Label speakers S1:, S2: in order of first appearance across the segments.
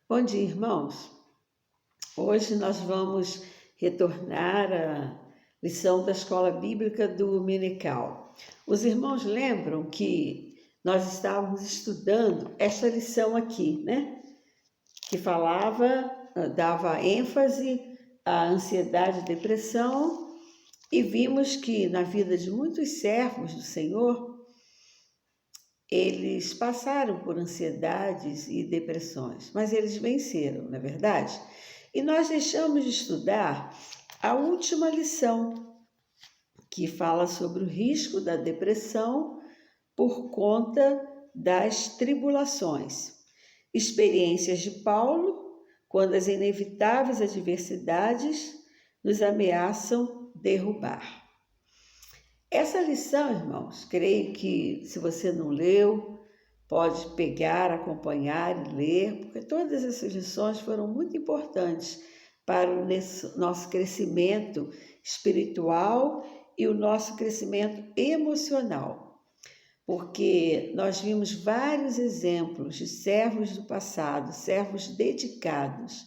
S1: Bom dia, irmãos. Hoje nós vamos retornar à lição da Escola Bíblica dominical. Os irmãos lembram que nós estávamos estudando esta lição aqui, né? Que dava ênfase à ansiedade e depressão, e vimos que na vida de muitos servos do Senhor, eles passaram por ansiedades e depressões, mas eles venceram, não é verdade? E nós deixamos de estudar a última lição, que fala sobre o risco da depressão por conta das tribulações. Experiências de Paulo, quando as inevitáveis adversidades nos ameaçam derrubar. Essa lição, irmãos, creio que se você não leu, pode pegar, acompanhar e ler, porque todas essas lições foram muito importantes para o nosso crescimento espiritual e o nosso crescimento emocional. Porque nós vimos vários exemplos de servos do passado, servos dedicados,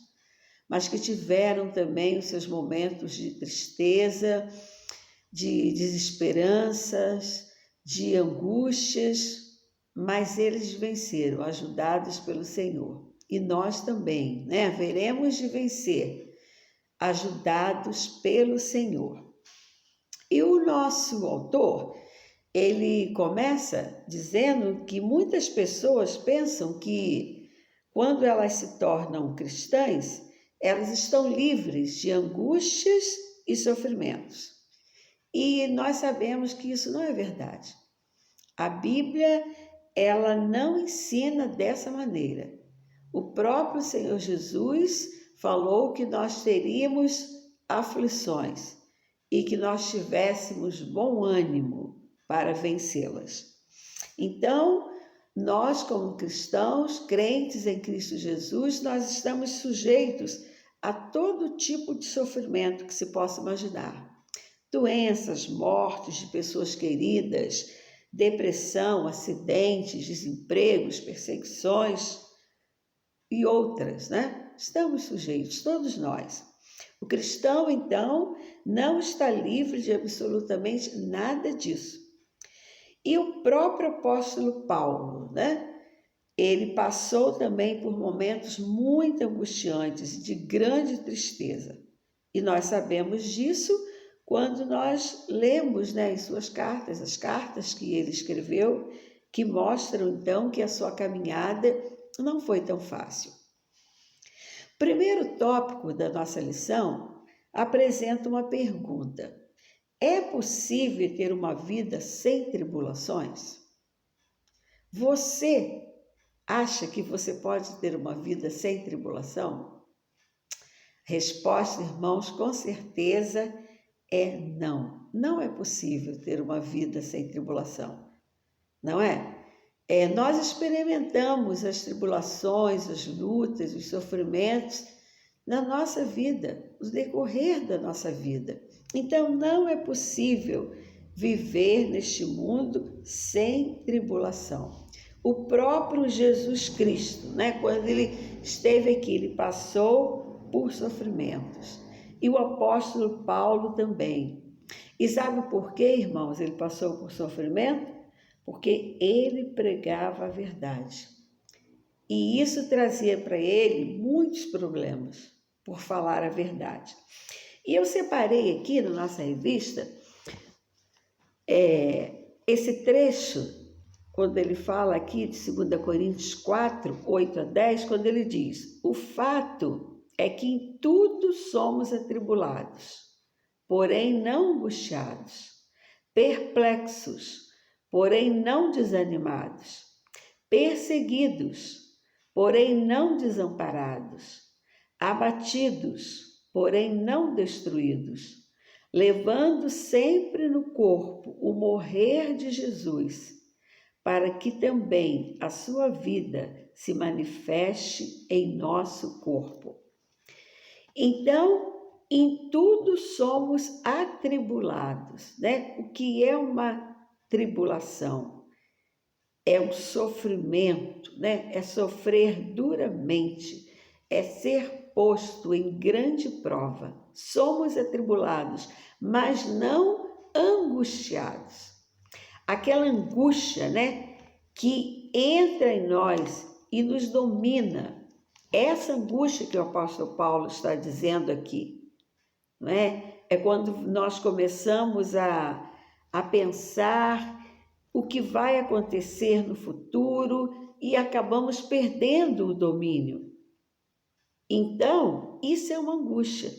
S1: mas que tiveram também os seus momentos de tristeza, de desesperanças, de angústias, mas eles venceram, ajudados pelo Senhor. E nós também, né? Veremos de vencer, ajudados pelo Senhor. E o nosso autor, ele começa dizendo que muitas pessoas pensam que quando elas se tornam cristãs, elas estão livres de angústias e sofrimentos. E nós sabemos que isso não é verdade. A Bíblia, ela não ensina dessa maneira. O próprio Senhor Jesus falou que nós teríamos aflições e que nós tivéssemos bom ânimo para vencê-las. Então, nós como cristãos, crentes em Cristo Jesus, nós estamos sujeitos a todo tipo de sofrimento que se possa imaginar. Doenças, mortes de pessoas queridas, depressão, acidentes, desempregos, perseguições e outras, né? Estamos sujeitos, todos nós. O cristão, então, não está livre de absolutamente nada disso. E o próprio apóstolo Paulo, né? Ele passou também por momentos muito angustiantes e de grande tristeza. E nós sabemos disso quando nós lemos, né, em suas cartas, as cartas que ele escreveu, que mostram então que a sua caminhada não foi tão fácil. O primeiro tópico da nossa lição apresenta uma pergunta: é possível ter uma vida sem tribulações? Você acha que você pode ter uma vida sem tribulação? Resposta, irmãos, com certeza é não. Não é possível ter uma vida sem tribulação, não é? Nós experimentamos as tribulações, as lutas, os sofrimentos na nossa vida, no decorrer da nossa vida. Então, não é possível viver neste mundo sem tribulação. O próprio Jesus Cristo, né, quando ele esteve aqui, ele passou por sofrimentos. E o apóstolo Paulo também. E sabe por quê, irmãos, ele passou por sofrimento? Porque ele pregava a verdade. E isso trazia para ele muitos problemas por falar a verdade. E eu separei aqui na nossa revista esse trecho, quando ele fala aqui de 2 Coríntios 4, 8 a 10, quando ele diz: o fato é que em tudo somos atribulados, porém não angustiados, perplexos, porém não desanimados, perseguidos, porém não desamparados, abatidos, porém não destruídos, levando sempre no corpo o morrer de Jesus, para que também a sua vida se manifeste em nosso corpo. Então, em tudo somos atribulados, né? O que é uma tribulação? É um sofrimento, né? É sofrer duramente, é ser posto em grande prova. Somos atribulados, mas não angustiados. Aquela angústia, né, que entra em nós e nos domina. Essa angústia que o apóstolo Paulo está dizendo aqui, não é? É quando nós começamos a pensar o que vai acontecer no futuro e acabamos perdendo o domínio. Então, isso é uma angústia.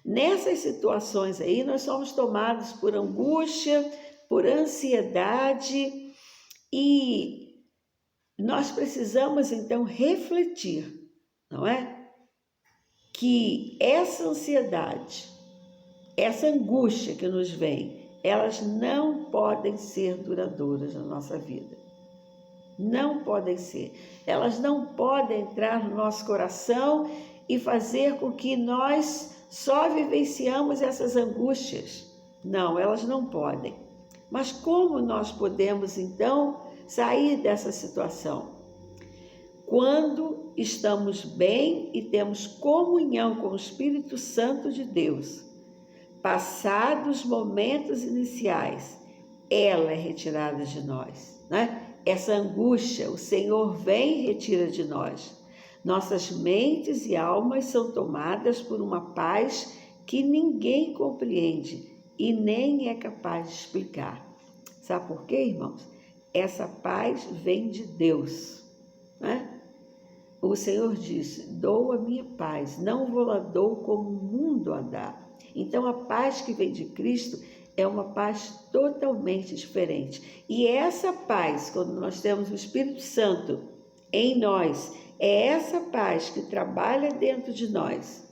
S1: Nessas situações aí, nós somos tomados por angústia, por ansiedade e nós precisamos então refletir, não é? Que essa ansiedade, essa angústia que nos vem, elas não podem ser duradouras na nossa vida. Não podem ser. Elas não podem entrar no nosso coração e fazer com que nós só vivenciamos essas angústias. Não, elas não podem. Mas como nós podemos, então, sair dessa situação? Quando estamos bem e temos comunhão com o Espírito Santo de Deus, passados os momentos iniciais, ela é retirada de nós, né? Essa angústia, o Senhor vem e retira de nós. Nossas mentes e almas são tomadas por uma paz que ninguém compreende e nem é capaz de explicar. Sabe por quê, irmãos? Essa paz vem de Deus, né? O Senhor disse: dou a minha paz, não vou-la dou como o mundo a dá. Então a paz que vem de Cristo é uma paz totalmente diferente. E essa paz, quando nós temos o Espírito Santo em nós, é essa paz que trabalha dentro de nós,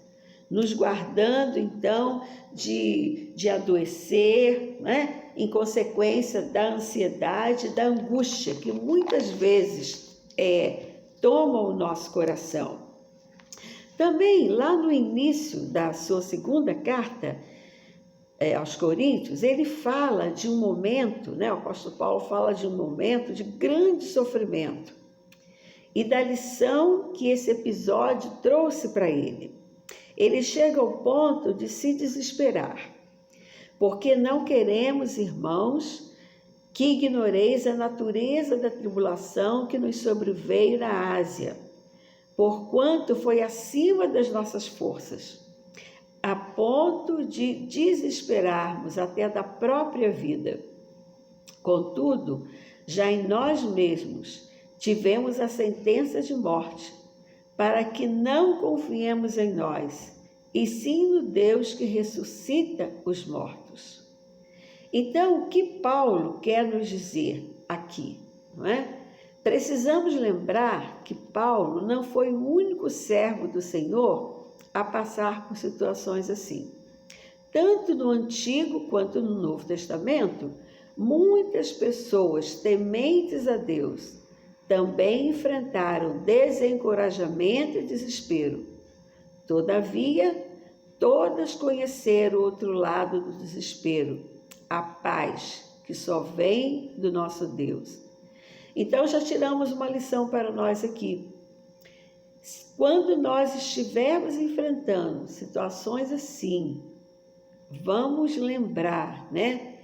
S1: nos guardando então de adoecer, né? Em consequência da ansiedade, da angústia que muitas vezes toma o nosso coração. Também, lá no início da sua segunda carta aos Coríntios, ele fala de um momento, né? O apóstolo Paulo fala de um momento de grande sofrimento e da lição que esse episódio trouxe para ele. Ele chega ao ponto de se desesperar, porque não queremos, irmãos, que ignoreis a natureza da tribulação que nos sobreveio na Ásia, porquanto foi acima das nossas forças, a ponto de desesperarmos até da própria vida. Contudo, já em nós mesmos tivemos a sentença de morte, para que não confiemos em nós, e sim no Deus que ressuscita os mortos. Então, o que Paulo quer nos dizer aqui, não é? Precisamos lembrar que Paulo não foi o único servo do Senhor a passar por situações assim. Tanto no Antigo quanto no Novo Testamento, muitas pessoas tementes a Deus também enfrentaram desencorajamento e desespero. Todavia, todas conheceram o outro lado do desespero, a paz que só vem do nosso Deus. Então já tiramos uma lição para nós aqui. Quando nós estivermos enfrentando situações assim, vamos lembrar, né,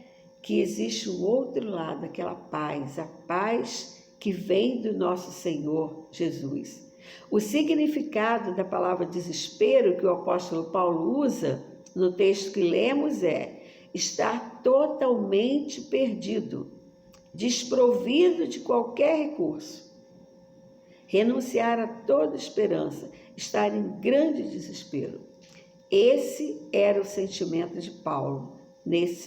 S1: que existe um outro lado, aquela paz, a paz que vem do nosso Senhor Jesus. O significado da palavra desespero que o apóstolo Paulo usa no texto que lemos é estar totalmente perdido, desprovido de qualquer recurso, renunciar a toda esperança, estar em grande desespero. Esse era o sentimento de Paulo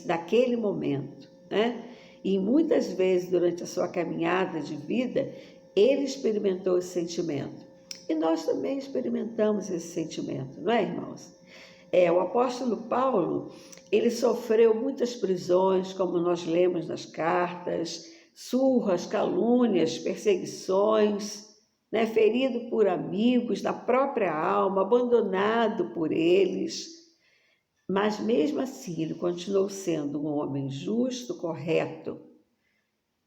S1: naquele momento, né? E muitas vezes durante a sua caminhada de vida, ele experimentou esse sentimento. E nós também experimentamos esse sentimento, não é, irmãos? O apóstolo Paulo, ele sofreu muitas prisões, como nós lemos nas cartas, surras, calúnias, perseguições, né? Ferido por amigos, na própria alma, abandonado por eles. Mas mesmo assim, ele continuou sendo um homem justo, correto.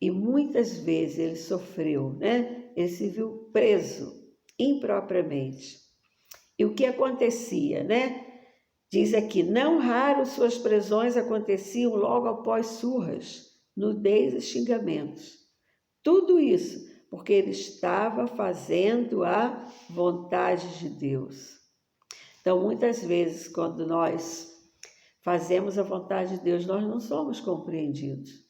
S1: E muitas vezes ele sofreu, né? Ele se viu preso impropriamente. E o que acontecia, né? Diz aqui, não raro suas prisões aconteciam logo após surras, nudez e xingamentos. Tudo isso porque ele estava fazendo a vontade de Deus. Então, muitas vezes, quando nós fazemos a vontade de Deus, nós não somos compreendidos.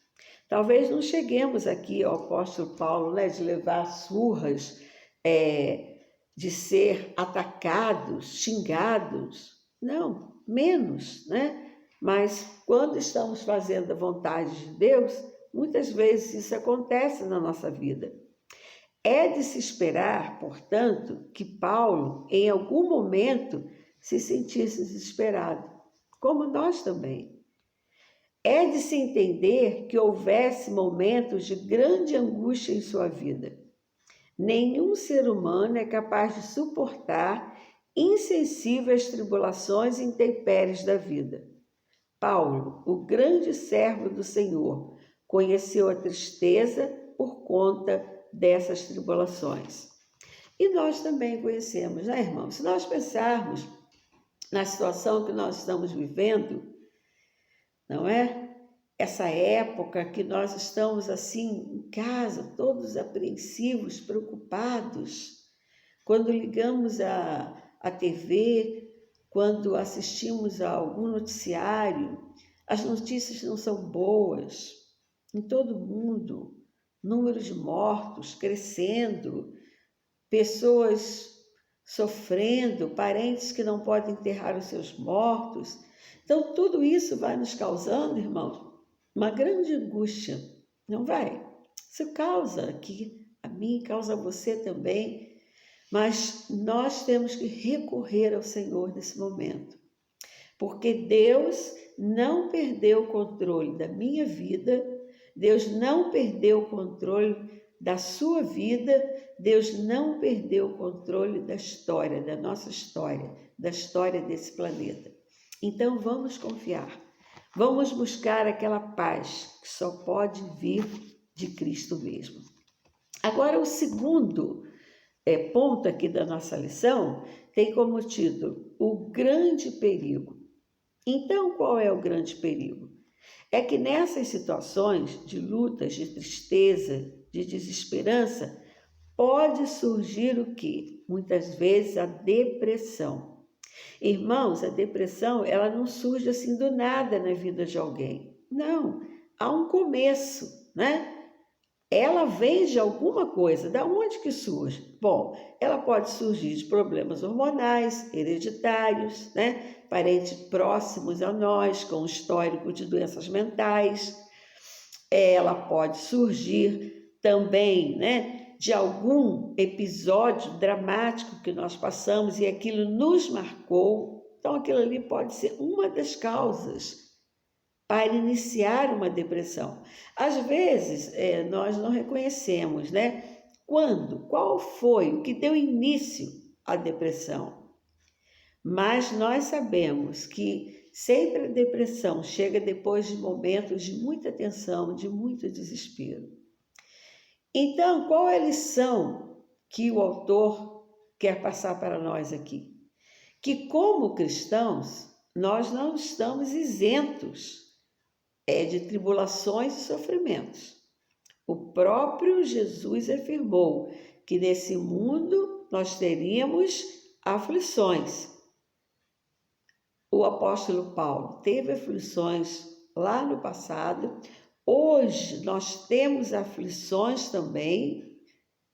S1: Talvez não cheguemos aqui ao apóstolo Paulo, né, de levar surras, de ser atacados, xingados. Não, menos, né? Mas quando estamos fazendo a vontade de Deus, muitas vezes isso acontece na nossa vida. É de se esperar, portanto, que Paulo, em algum momento, se sentisse desesperado, como nós também. É de se entender que houvesse momentos de grande angústia em sua vida. Nenhum ser humano é capaz de suportar insensível às tribulações e intempéries da vida. Paulo, o grande servo do Senhor, conheceu a tristeza por conta dessas tribulações. E nós também conhecemos, né, irmãos? Se nós pensarmos na situação que nós estamos vivendo, não é? Essa época que nós estamos assim em casa, todos apreensivos, preocupados, quando ligamos a TV, quando assistimos a algum noticiário, as notícias não são boas em todo mundo, número de mortos crescendo, pessoas sofrendo, parentes que não podem enterrar os seus mortos. Então, tudo isso vai nos causando, irmãos, uma grande angústia, não vai? Isso causa aqui, a mim, causa a você também, mas nós temos que recorrer ao Senhor nesse momento, porque Deus não perdeu o controle da minha vida, Deus não perdeu o controle da sua vida, Deus não perdeu o controle da história, da nossa história, da história desse planeta. Então vamos confiar, vamos buscar aquela paz que só pode vir de Cristo mesmo. Agora, o segundo ponto aqui da nossa lição tem como título o grande perigo. Então, qual é o grande perigo? É que nessas situações de lutas, de tristeza, de desesperança, pode surgir o quê? Muitas vezes a depressão. Irmãos, a depressão, ela não surge assim do nada na vida de alguém. Não, há um começo, né? Ela vem de alguma coisa. Da onde que surge? Bom, ela pode surgir de problemas hormonais, hereditários, né? Parentes próximos a nós, com histórico de doenças mentais. Ela pode surgir também, né, de algum episódio dramático que nós passamos e aquilo nos marcou. Então, aquilo ali pode ser uma das causas para iniciar uma depressão. Às vezes, nós não reconhecemos, né? Qual foi o que deu início à depressão? Mas nós sabemos que sempre a depressão chega depois de momentos de muita tensão, de muito desespero. Então, qual é a lição que o autor quer passar para nós aqui? Que como cristãos, nós não estamos isentos de tribulações e sofrimentos. O próprio Jesus afirmou que nesse mundo nós teríamos aflições. O apóstolo Paulo teve aflições lá no passado, hoje nós temos aflições também,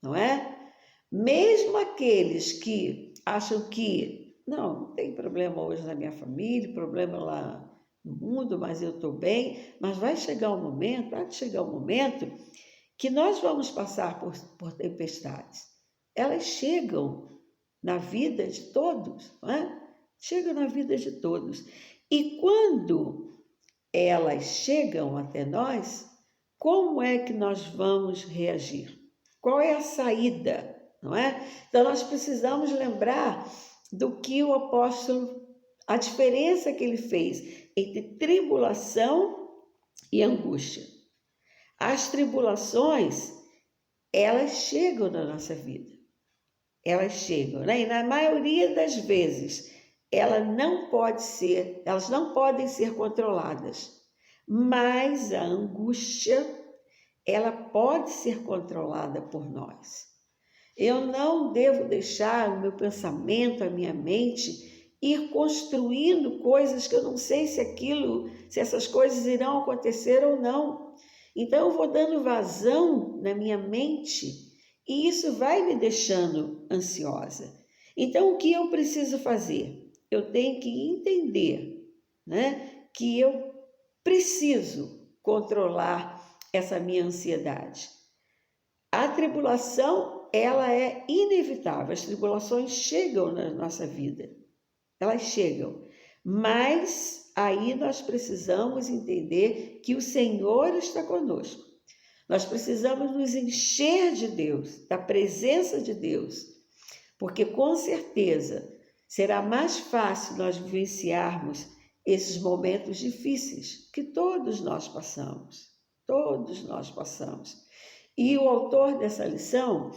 S1: não é? Mesmo aqueles que acham que não tem problema hoje na minha família, problema lá no mundo, mas eu estou bem, mas vai chegar um momento, há de chegar um momento que nós vamos passar por tempestades. Elas chegam na vida de todos, não é? Chegam na vida de todos. E quando elas chegam até nós, como é que nós vamos reagir? Qual é a saída, não é? Então nós precisamos lembrar do que o apóstolo, a diferença que ele fez entre tribulação e angústia. As tribulações, elas chegam na nossa vida. elas chegam, né? E na maioria das vezes, elas não podem ser controladas. Mas a angústia, ela pode ser controlada por nós. Eu não devo deixar o meu pensamento, a minha mente, ir construindo coisas que eu não sei se essas coisas irão acontecer ou não. Então eu vou dando vazão na minha mente e isso vai me deixando ansiosa. Então o que eu preciso fazer? Eu tenho que entender, né, que eu preciso controlar essa minha ansiedade. A tribulação, ela é inevitável. As tribulações chegam na nossa vida. Elas chegam. Mas aí nós precisamos entender que o Senhor está conosco. Nós precisamos nos encher de Deus, da presença de Deus, porque com certeza será mais fácil nós vivenciarmos esses momentos difíceis que todos nós passamos. Todos nós passamos. E o autor dessa lição,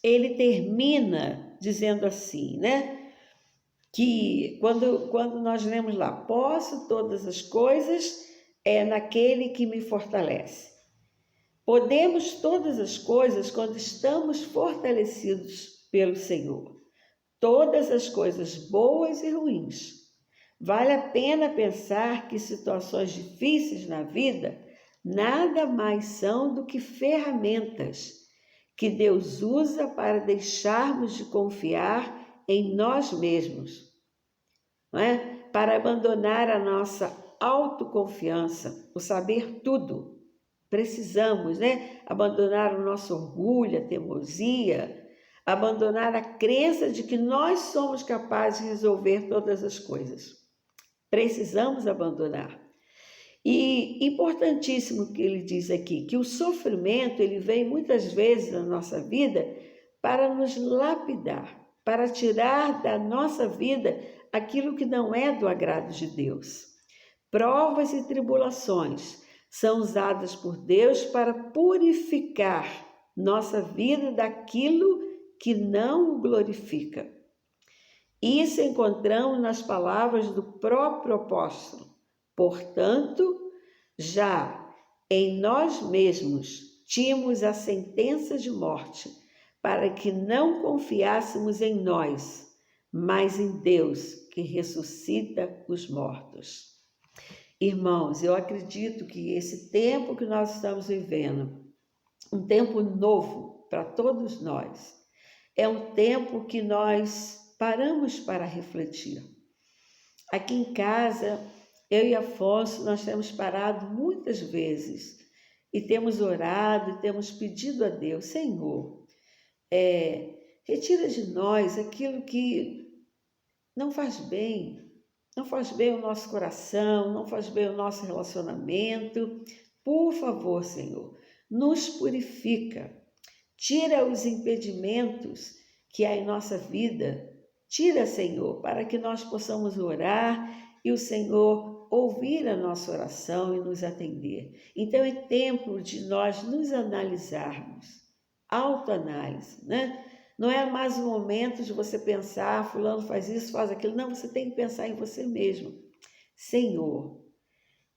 S1: ele termina dizendo assim, né? Que quando nós lemos lá, posso todas as coisas naquele que me fortalece. Podemos todas as coisas quando estamos fortalecidos pelo Senhor. Todas as coisas boas e ruins. Vale a pena pensar que situações difíceis na vida nada mais são do que ferramentas que Deus usa para deixarmos de confiar em nós mesmos, não é? Para abandonar a nossa autoconfiança, o saber tudo. Precisamos, né? Abandonar o nosso orgulho, a teimosia, abandonar a crença de que nós somos capazes de resolver todas as coisas. Precisamos abandonar. E importantíssimo que ele diz aqui, que o sofrimento ele vem muitas vezes na nossa vida para nos lapidar, para tirar da nossa vida aquilo que não é do agrado de Deus. Provas e tribulações são usadas por Deus para purificar nossa vida daquilo que não o glorifica. Isso encontramos nas palavras do próprio apóstolo. Portanto, já em nós mesmos tínhamos a sentença de morte, para que não confiássemos em nós, mas em Deus, que ressuscita os mortos. Irmãos, eu acredito que esse tempo que nós estamos vivendo, um tempo novo para todos nós, é um tempo que nós paramos para refletir. Aqui em casa, eu e Afonso, nós temos parado muitas vezes e temos orado e temos pedido a Deus, Senhor, retira de nós aquilo que não faz bem o nosso coração, não faz bem o nosso relacionamento. Por favor, Senhor, nos purifica, tira os impedimentos que há em nossa vida, tira, Senhor, para que nós possamos orar e o Senhor ouvir a nossa oração e nos atender. Então é tempo de nós nos analisarmos, autoanálise, né? Não é mais o momento de você pensar, fulano faz isso, faz aquilo. Não, você tem que pensar em você mesmo. Senhor,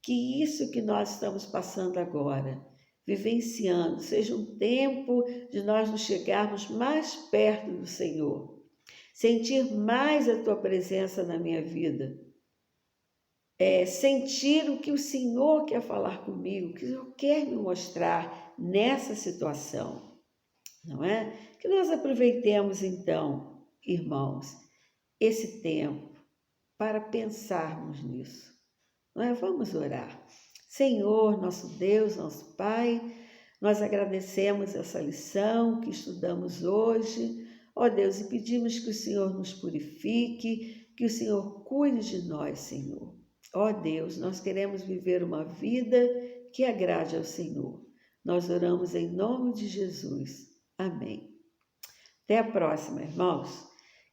S1: que isso que nós estamos passando agora, vivenciando, seja um tempo de nós nos chegarmos mais perto do Senhor, sentir mais a Tua presença na minha vida, sentir o que o Senhor quer falar comigo, o que o Senhor quer me mostrar nessa situação, não é? Que nós aproveitemos então, irmãos, esse tempo para pensarmos nisso, não é? Vamos orar. Senhor, nosso Deus, nosso Pai, nós agradecemos essa lição que estudamos hoje, ó Deus, e pedimos que o Senhor nos purifique, que o Senhor cuide de nós, Senhor. Ó Deus, nós queremos viver uma vida que agrade ao Senhor. Nós oramos em nome de Jesus. Amém. Até a próxima, irmãos.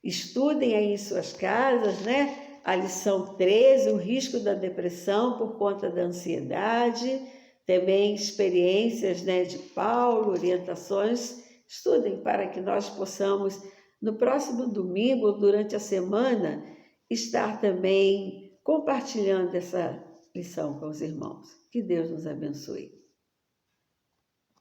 S1: Estudem aí em suas casas, né? A lição 13, o risco da depressão por conta da ansiedade. Também experiências, né, de Paulo, orientações. Estudem para que nós possamos no próximo domingo ou durante a semana, estar também compartilhando essa lição com os irmãos. Que Deus nos abençoe.